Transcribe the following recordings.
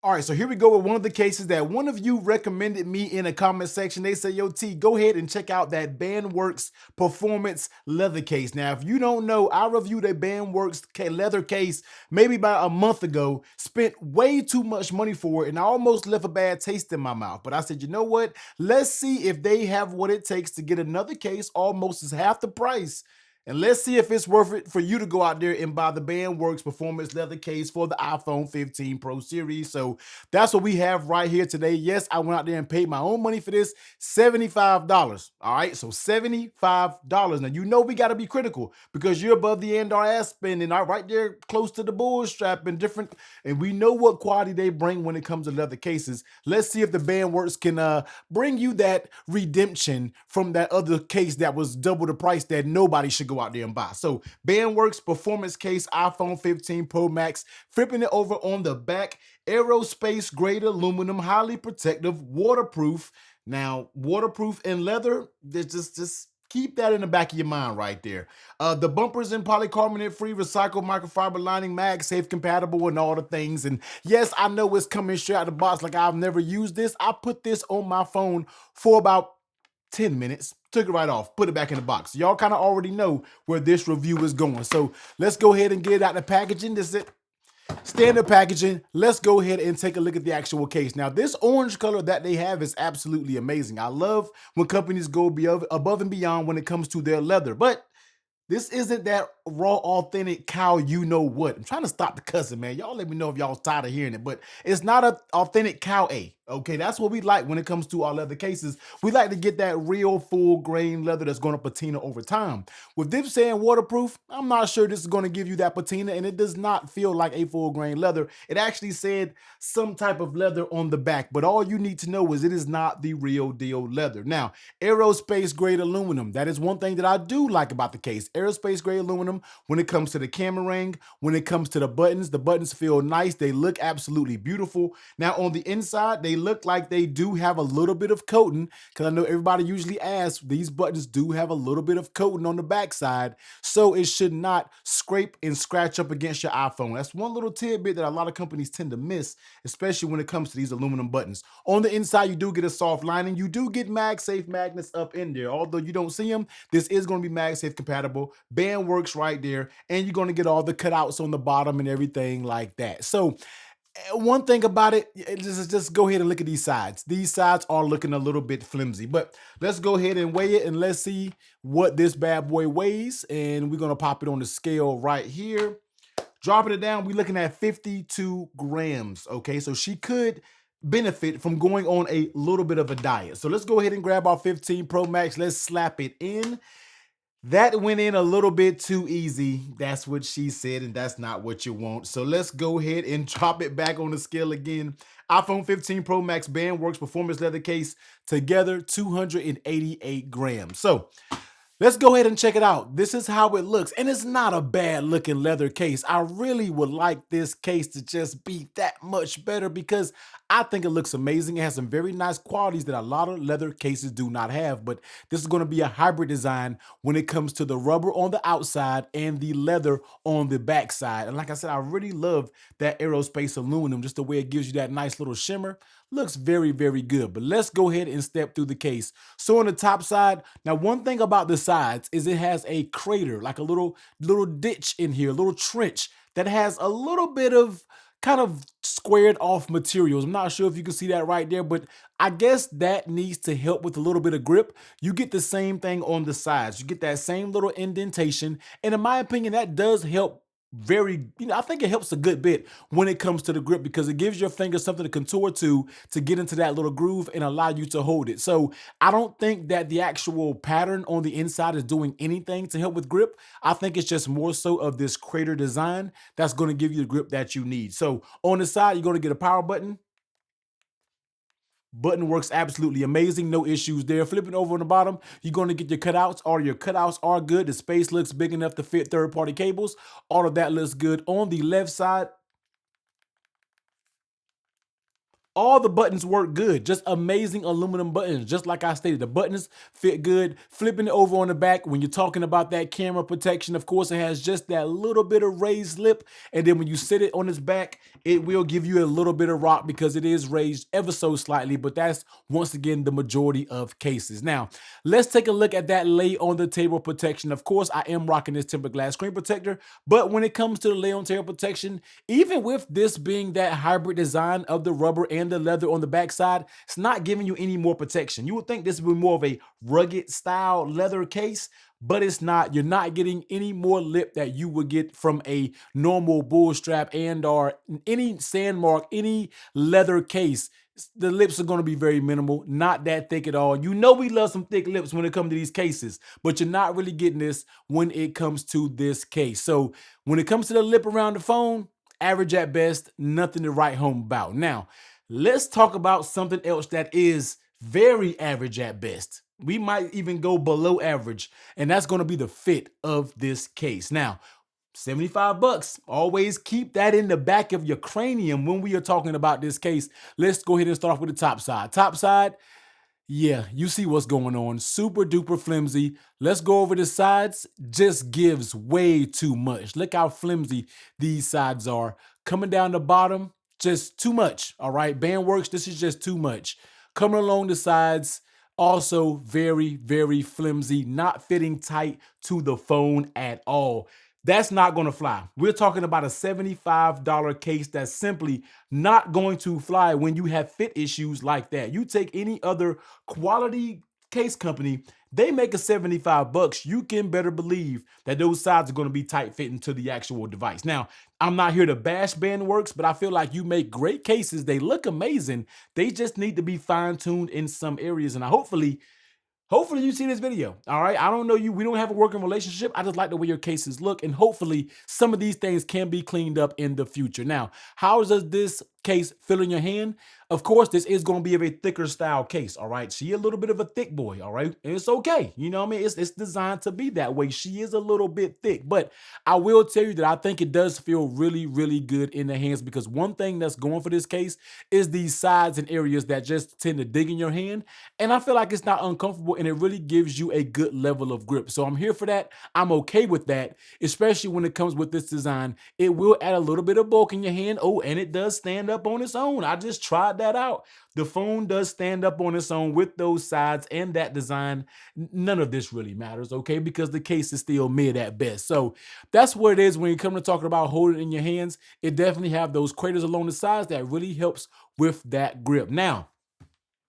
All right, so here we go with one of the cases that one of you recommended me in a comment section. They say, yo, T, go ahead and check out that Bandworks Performance leather case. Now, if you don't know, I reviewed a Bandworks leather case maybe about a month ago, spent way too much money for it, and I almost left a bad taste in my mouth. But I said, you know what? Let's see if they have what it takes to get another case almost as half the price. And let's see if it's worth it for you to go out there and buy the Bandworks Performance Leather Case for the iPhone 15 Pro Series. So that's what we have right here today. Yes, I went out there and paid my own money for this, $75. All right, so $75. Now, you know we got to be critical because you're above the end our ass spending, all right there close to the bull strap and different. And we know what quality they bring when it comes to leather cases. Let's see if the Bandworks can bring you that redemption from that other case that was double the price that nobody should go out there and buy. So Bandworks Performance Case iPhone 15 Pro Max, flipping it over on the back, aerospace grade aluminum, highly protective, waterproof. Now, waterproof and leather, just keep that in the back of your mind right there. The bumpers in polycarbonate free, recycled microfiber lining, MagSafe compatible, and all the things. And yes, I know it's coming straight out of the box like I've never used this. I put this on my phone for about 10 minutes, took it right off, put it back in the box. Y'all kind of already know where this review is going. So let's go ahead and get it out the packaging. This is it. Standard packaging. Let's go ahead and take a look at the actual case. Now, this orange color that they have is absolutely amazing. I love when companies go above and beyond when it comes to their leather, but this isn't that raw, authentic cow, you know what. I'm trying to stop the cussing, man. Y'all let me know if y'all tired of hearing it, but it's not an authentic cow A. Okay, that's what we like when it comes to our leather cases. We like to get that real full grain leather that's going to patina over time. With them saying waterproof, I'm not sure this is going to give you that patina, and it does not feel like a full grain leather. It actually said some type of leather on the back, but all you need to know is it is not the real deal leather. Now, aerospace grade aluminum. That is one thing that I do like about the case. Aerospace grade aluminum when it comes to the camera ring, when it comes to the buttons feel nice. They look absolutely beautiful. Now on the inside, they look like they do have a little bit of coating because I know everybody usually asks, these buttons do have a little bit of coating on the backside, so it should not scrape and scratch up against your iPhone. That's one little tidbit that a lot of companies tend to miss, especially when it comes to these aluminum buttons. On the inside, you do get a soft lining. You do get MagSafe magnets up in there. Although you don't see them, this is going to be MagSafe compatible. Bandworks right there, and you're going to get all the cutouts on the bottom and everything like that. So one thing about it, just go ahead and look at these sides. These sides are looking a little bit flimsy, but let's go ahead and weigh it and let's see what this bad boy weighs. And we're going to pop it on the scale right here. Dropping it down, we're looking at 52 grams. Okay, so she could benefit from going on a little bit of a diet. So let's go ahead and grab our 15 Pro Max. Let's slap it in. That went in a little bit too easy. That's what she said, and that's not what you want. So let's go ahead and drop it back on the scale again. iPhone 15 Pro Max Bandworks Performance Leather Case together, 288 grams. So let's go ahead and check it out. This is how it looks, and it's not a bad looking leather case. I really would like this case to just be that much better because I think it looks amazing. It has some very nice qualities that a lot of leather cases do not have, but this is going to be a hybrid design when it comes to the rubber on the outside and the leather on the backside. And like I said, I really love that aerospace aluminum, just the way it gives you that nice little shimmer. Looks very, very good. But let's go ahead and step through the case. So on the top side, now one thing about the sides is it has a crater, like a little ditch in here, a little trench that has a little bit of kind of squared off materials. I'm not sure if you can see that right there, but I guess that needs to help with a little bit of grip. You get the same thing on the sides. You get that same little indentation. And in my opinion, that does help very, I think it helps a good bit when it comes to the grip because it gives your finger something to contour to get into that little groove and allow you to hold it. So I don't think that the actual pattern on the inside is doing anything to help with grip. I think it's just more so of this crater design that's going to give you the grip that you need. So on the side, you're going to get a power button. Button works absolutely amazing. No issues there. Flipping over on the bottom, you're going to get your cutouts. All your cutouts are good. The space looks big enough to fit third-party cables. All of that looks good. On the left side, All the buttons work good, just amazing aluminum buttons. Just like I stated, the buttons fit good. Flipping it over on the back, when you're talking about that camera protection, of course, it has just that little bit of raised lip. And then when you sit it on its back, it will give you a little bit of rock because it is raised ever so slightly, but that's once again the majority of cases. Now, let's take a look at that lay on the table protection. Of course, I am rocking this tempered glass screen protector, but when it comes to the lay on table protection, even with this being that hybrid design of the rubber and the leather on the backside, it's not giving you any more protection. You would think this would be more of a rugged style leather case, but it's not. You're not getting any more lip that you would get from a normal bull strap and or any sandmark, any leather case. The lips are going to be very minimal, not that thick at all. You know we love some thick lips when it comes to these cases, but you're not really getting this when it comes to this case. So when it comes to the lip around the phone, average at best, nothing to write home about. Now, let's talk about something else that is very average at best. We might even go below average, and that's going to be the fit of this case. Now, 75 bucks. Always keep that in the back of your cranium when we are talking about this case. Let's go ahead and start off with the top side. Top side, yeah, you see what's going on. Super duper flimsy. Let's go over the sides. Just gives way too much. Look how flimsy these sides are. Coming down the bottom, just too much. All right, Bandworks, this is just too much. Coming along the sides, also very, very flimsy, not fitting tight to the phone at all. That's not going to fly. We're talking about a $75 case that's simply not going to fly when you have fit issues like that. You take any other quality case company, they make a 75 bucks. You can better believe that those sides are going to be tight fitting to the actual device. Now, I'm not here to bash Bandworks, but I feel like you make great cases. They look amazing. They just need to be fine-tuned in some areas. And hopefully you see this video, all right? I don't know you. We don't have a working relationship. I just like the way your cases look, and hopefully some of these things can be cleaned up in the future. Now, how does this case feel in your hand? Of course, this is going to be of a thicker style case, all right? She a little bit of a thick boy, all right? And it's okay. You know what I mean? It's designed to be that way. She is a little bit thick, but I will tell you that I think it does feel really, really good in the hands, because one thing that's going for this case is these sides and areas that just tend to dig in your hand. And I feel like it's not uncomfortable, and it really gives you a good level of grip. So I'm here for that. I'm okay with that, especially when it comes with this design. It will add a little bit of bulk in your hand. Oh, and it does stand up on its own. I just tried that out. The phone does stand up on its own with those sides and that design. None of this really matters, okay? Because the case is still mid at best. So that's what it is when you come to talking about holding it in your hands. It definitely have those craters along the sides that really helps with that grip. Now,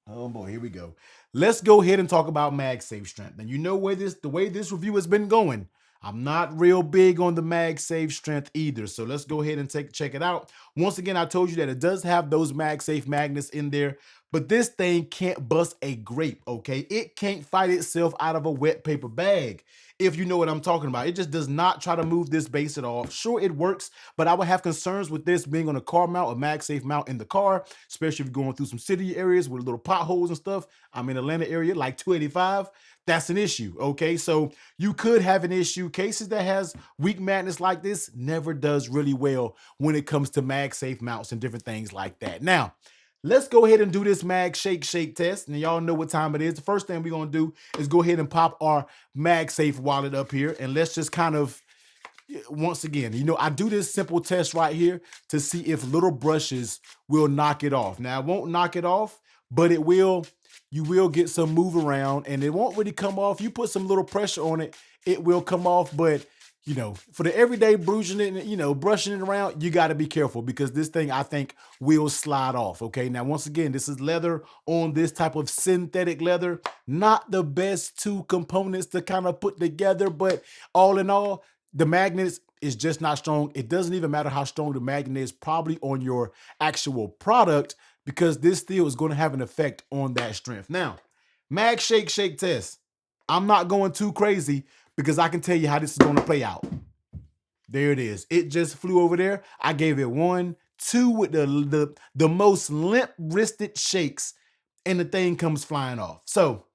oh boy, here we go. Let's go ahead and talk about MagSafe strength. And you know where the way this review has been going. I'm not real big on the MagSafe strength either. So let's go ahead and check it out. Once again, I told you that it does have those MagSafe magnets in there, but this thing can't bust a grape, okay? It can't fight itself out of a wet paper bag, if you know what I'm talking about. It just does not try to move this base at all. Sure, it works, but I would have concerns with this being on a car mount, a MagSafe mount in the car, especially if you're going through some city areas with little potholes and stuff. I'm in Atlanta area, like 285. That's an issue, okay? So you could have an issue. Cases that has weak magnets like this never does really well when it comes to MagSafe mounts and different things like that. Now, let's go ahead and do this mag shake test. And y'all know what time it is. The first thing we're going to do is go ahead and pop our MagSafe wallet up here. And let's just kind of, once again, you know, I do this simple test right here to see if little brushes will knock it off. Now, it won't knock it off, but it will. You will get some move around, and it won't really come off. You put some little pressure on it, it will come off. But, you know, for the everyday bruising it, you know, brushing it around, you got to be careful, because this thing, I think, will slide off. Okay. Now, once again, this is leather on this type of synthetic leather. Not the best two components to kind of put together, but all in all, the magnets is just not strong. It doesn't even matter how strong the magnet is probably on your actual product, because this still is going to have an effect on that strength. Now, mag shake test. I'm not going too crazy, because I can tell you how this is going to play out. There it is. It just flew over there. I gave it 1, 2 with the most limp wristed shakes, and the thing comes flying off. So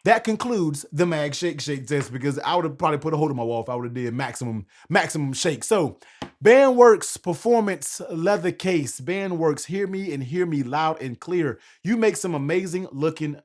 that concludes the Mag Shake test, because I would have probably put a hole in my wall if I would have did maximum shake. So Bandwerk's performance leather case. Bandwerk's, hear me and hear me loud and clear. You make some amazing looking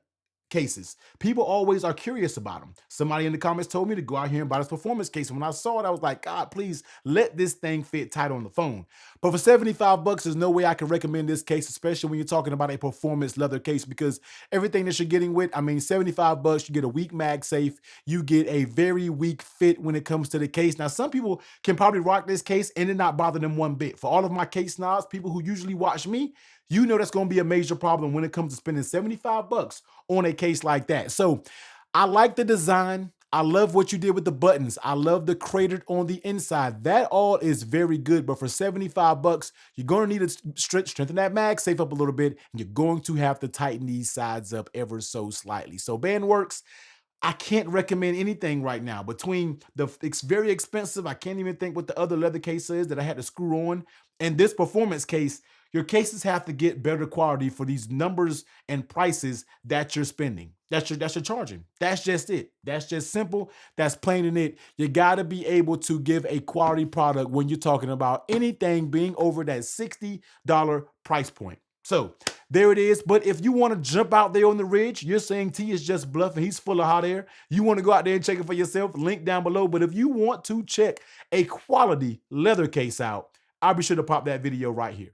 cases. People always are curious about them. Somebody in the comments told me to go out here and buy this performance case. And when I saw it, I was like, God, please let this thing fit tight on the phone. But for 75 bucks, there's no way I can recommend this case, especially when you're talking about a performance leather case, because everything that you're getting with, I mean, 75 bucks, you get a weak MagSafe, you get a very weak fit when it comes to the case. Now, some people can probably rock this case and it not bother them one bit. For all of my case snobs, people who usually watch me, you know that's going to be a major problem when it comes to spending 75 bucks on a case like that. So I like the design. I love what you did with the buttons. I love the cratered on the inside. That all is very good. But for 75 bucks, you're going to need to strengthen that MagSafe up a little bit. And you're going to have to tighten these sides up ever so slightly. So Bandwerks, I can't recommend anything right now. Between it's very expensive, I can't even think what the other leather case is that I had to screw on, and this performance case, your cases have to get better quality for these numbers and prices that you're spending. That's you're charging. That's just it. That's just simple. That's plain in it. You got to be able to give a quality product when you're talking about anything being over that $60 price point. So there it is. But if you want to jump out there on the ridge, you're saying T is just bluffing, he's full of hot air, you want to go out there and check it for yourself, link down below. But if you want to check a quality leather case out, I'll be sure to pop that video right here.